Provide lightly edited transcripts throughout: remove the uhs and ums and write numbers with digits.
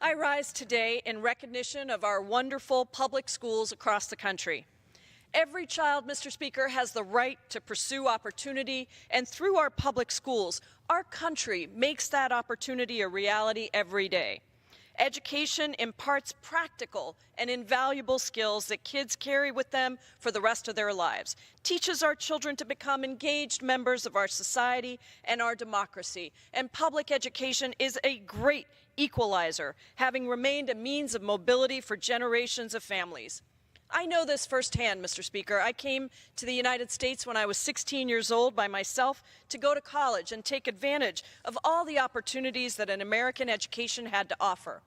I rise today in recognition of our wonderful public schools across the country. Every child, Mr. Speaker, has the right to pursue opportunity, and through our public schools, our country makes that opportunity a reality every day. Education imparts practical and invaluable skills that kids carry with them for the rest of their lives, teaches our children to become engaged members of our society and our democracy, and public education is a great equalizer, having remained a means of mobility for generations of families. I know this firsthand, Mr. Speaker. I came to the United States when I was 16 years old by myself to go to college and take advantage of all the opportunities that an American education had to offer.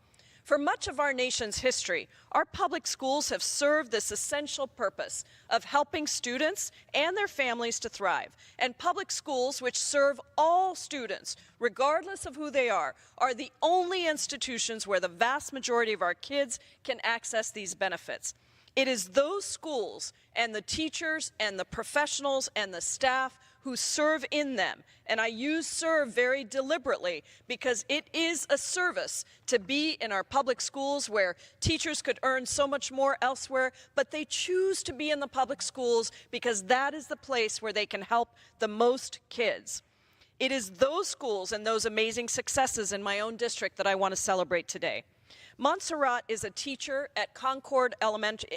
For much of our nation's history, our public schools have served this essential purpose of helping students and their families to thrive. And public schools, which serve all students, regardless of who they are the only institutions where the vast majority of our kids can access these benefits. It is those schools and the teachers and the professionals and the staff who serve in them, and I use serve very deliberately because it is a service to be in our public schools where teachers could earn so much more elsewhere, but they choose to be in the public schools because that is the place where they can help the most kids. It is those schools and those amazing successes in my own district that I want to celebrate today. Montserrat is a teacher at Concord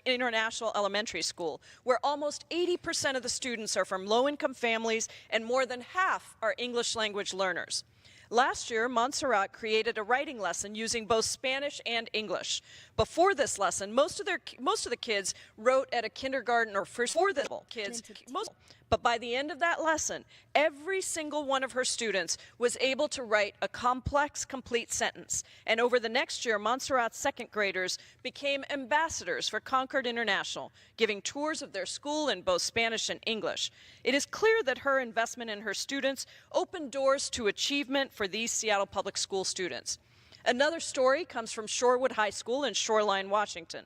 International Elementary School, where almost 80% of the students are from low-income families and more than half are English language learners. Last year, Montserrat created a writing lesson using both Spanish and English. Before this lesson, most of the kids wrote at a kindergarten or first level kids. But by the end of that lesson, every single one of her students was able to write a complex, complete sentence. And over the next year, Montserrat's second graders became ambassadors for Concord International, giving tours of their school in both Spanish and English. It is clear that her investment in her students opened doors to achievement for these Seattle Public School students. Another story comes from Shorewood High School in Shoreline, Washington.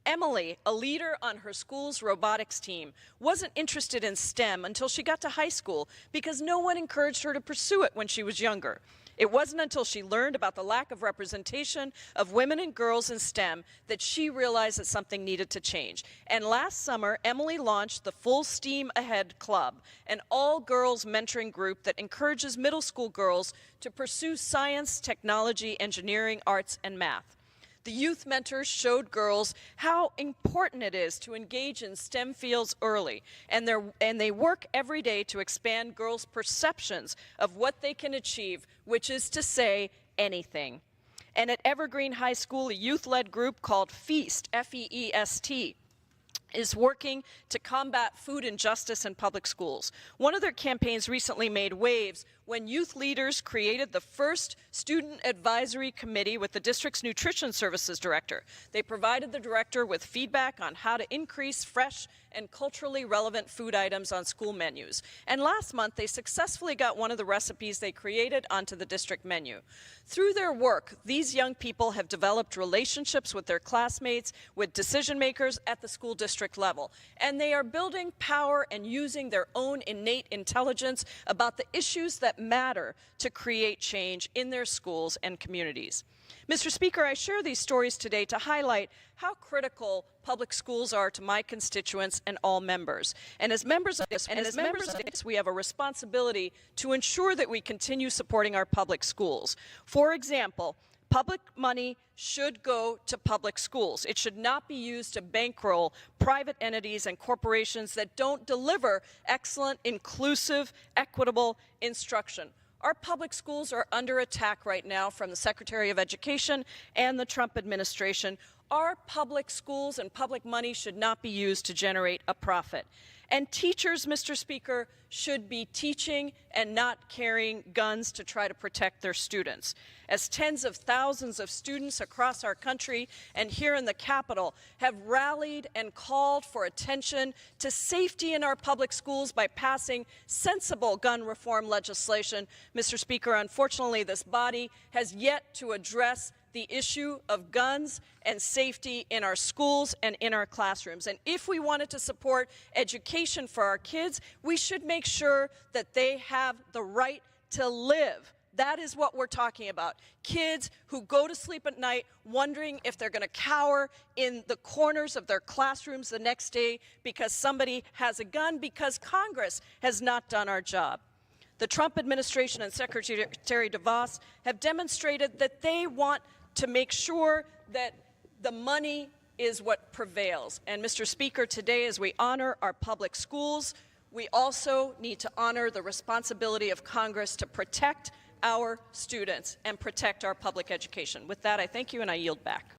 Emily, a leader on her school's robotics team, wasn't interested in STEM until she got to high school because no one encouraged her to pursue it when she was younger. It wasn't until she learned about the lack of representation of women and girls in STEM that she realized that something needed to change. And last summer, Emily launched the Full Steam Ahead Club, an all-girls mentoring group that encourages middle school girls to pursue science, technology, engineering, arts, and math. The youth mentors showed girls how important it is to engage in STEM fields early, and they work every day to expand girls' perceptions of what they can achieve, which is to say, anything. And at Evergreen High School, a youth-led group called FEAST, F-E-E-S-T, is working to combat food injustice in public schools. One of their campaigns recently made waves when youth leaders created the first student advisory committee with the district's nutrition services director. They provided the director with feedback on how to increase fresh and culturally relevant food items on school menus. And last month, they successfully got one of the recipes they created onto the district menu. Through their work, these young people have developed relationships with their classmates, with decision makers at the school district level. And they are building power and using their own innate intelligence about the issues that matter to create change in their schools and communities. Mr. Speaker, I share these stories today to highlight how critical public schools are to my constituents and all members. And as members of this, we have a responsibility to ensure that we continue supporting our public schools. For example, public money should go to public schools. It should not be used to bankroll private entities and corporations that don't deliver excellent, inclusive, equitable instruction. Our public schools are under attack right now from the Secretary of Education and the Trump administration. Our public schools and public money should not be used to generate a profit. And teachers, Mr. Speaker, should be teaching and not carrying guns to try to protect their students. As tens of thousands of students across our country and here in the Capitol have rallied and called for attention to safety in our public schools by passing sensible gun reform legislation, Mr. Speaker, unfortunately, this body has yet to address the issue of guns and safety in our schools and in our classrooms. And if we wanted to support education for our kids, we should make sure that they have the right to live That is what we're talking about. Kids who go to sleep at night wondering if they're going to cower in the corners of their classrooms the next day because somebody has a gun, because Congress has not done our job. The Trump administration and Secretary DeVos have demonstrated that they want to make sure that the money is what prevails. And Mr. Speaker, today as we honor our public schools, we also need to honor the responsibility of Congress to protect our students and protect our public education. With that, I thank you and I yield back.